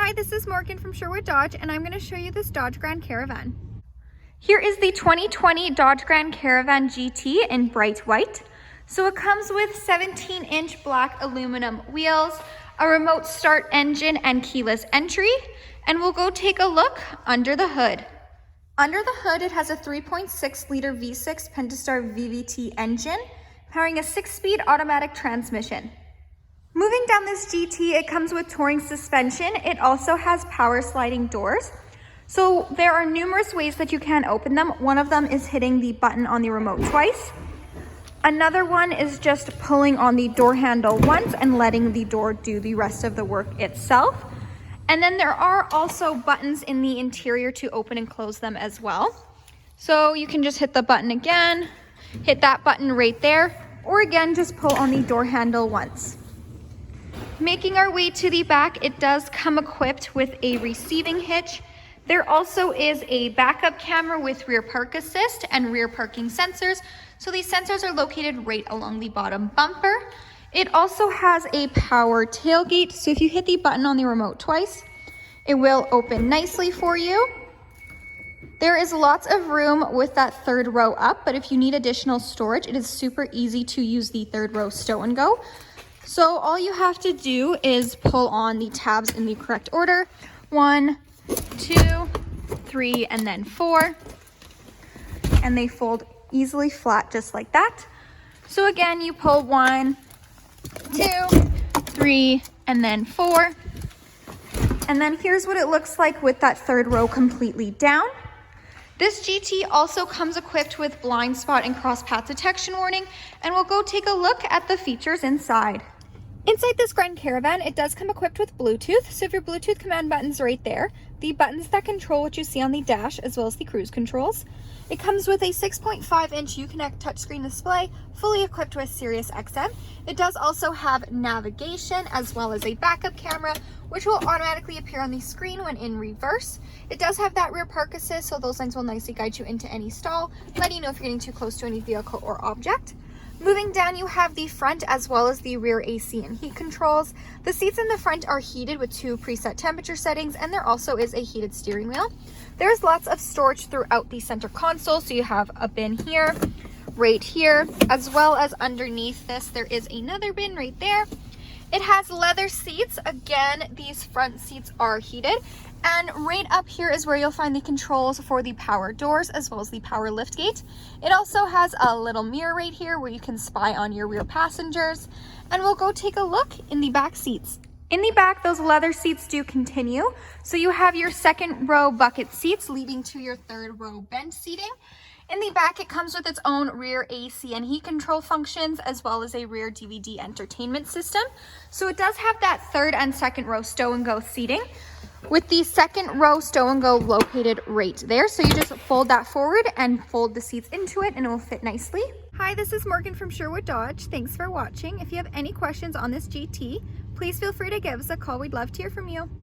Hi, this is Morgan from Sherwood Dodge, and I'm going to show you this Dodge Grand Caravan. Here is the 2020 Dodge Grand Caravan GT in bright white. So it comes with 17-inch black aluminum wheels, a remote start engine and keyless entry, and we'll go take a look under the hood. Under the hood, it has a 3.6-liter V6 Pentastar VVT engine, powering a 6-speed automatic transmission. Moving down this GT, it comes with touring suspension. It also has power sliding doors. So there are numerous ways that you can open them. One of them is hitting the button on the remote twice. Another one is just pulling on the door handle once and letting the door do the rest of the work itself. And then there are also buttons in the interior to open and close them as well. So you can just hit the button again, hit that button right there, or again, just pull on the door handle once. Making our way to the back, it does come equipped with a receiving hitch. There also is a backup camera with rear park assist and rear parking sensors. So these sensors are located right along the bottom bumper. It also has a power tailgate. So if you hit the button on the remote twice, it will open nicely for you. There is lots of room with that third row up, but if you need additional storage, it is super easy to use the third row stow and go. So all you have to do is pull on the tabs in the correct order. 1, 2, 3, and then 4. And they fold easily flat just like that. So again, you pull 1, 2, 3, and then 4. And then here's what it looks like with that third row completely down. This GT also comes equipped with blind spot and cross path detection warning, and we'll go take a look at the features inside. Inside this Grand Caravan, it does come equipped with Bluetooth. So if your Bluetooth command button's right there, the buttons that control what you see on the dash, as well as the cruise controls. It comes with a 6.5-inch Uconnect touchscreen display, fully equipped with Sirius XM. It does also have navigation, as well as a backup camera, which will automatically appear on the screen when in reverse. It does have that rear park assist, so those lines will nicely guide you into any stall, letting you know if you're getting too close to any vehicle or object. Moving down, you have the front as well as the rear AC and heat controls. The seats in the front are heated with 2 preset temperature settings, and there also is a heated steering wheel. There's lots of storage throughout the center console, so you have a bin here, right here, as well as underneath this, there is another bin right there. It has leather seats. Again, these front seats are heated. And right up here is where you'll find the controls for the power doors as well as the power lift gate. It also has a little mirror right here where you can spy on your rear passengers. And we'll go take a look in the back seats. In the back, those leather seats do continue. So you have your second row bucket seats leading to your third row bench seating. In the back, it comes with its own rear AC and heat control functions, as well as a rear DVD entertainment system. So it does have that third and second row stow and go seating, with the second row stow and go located right there. So you just fold that forward and fold the seats into it and it will fit nicely. Hi, this is Morgan from Sherwood Dodge. Thanks for watching. If you have any questions on this GT, please feel free to give us a call. We'd love to hear from you.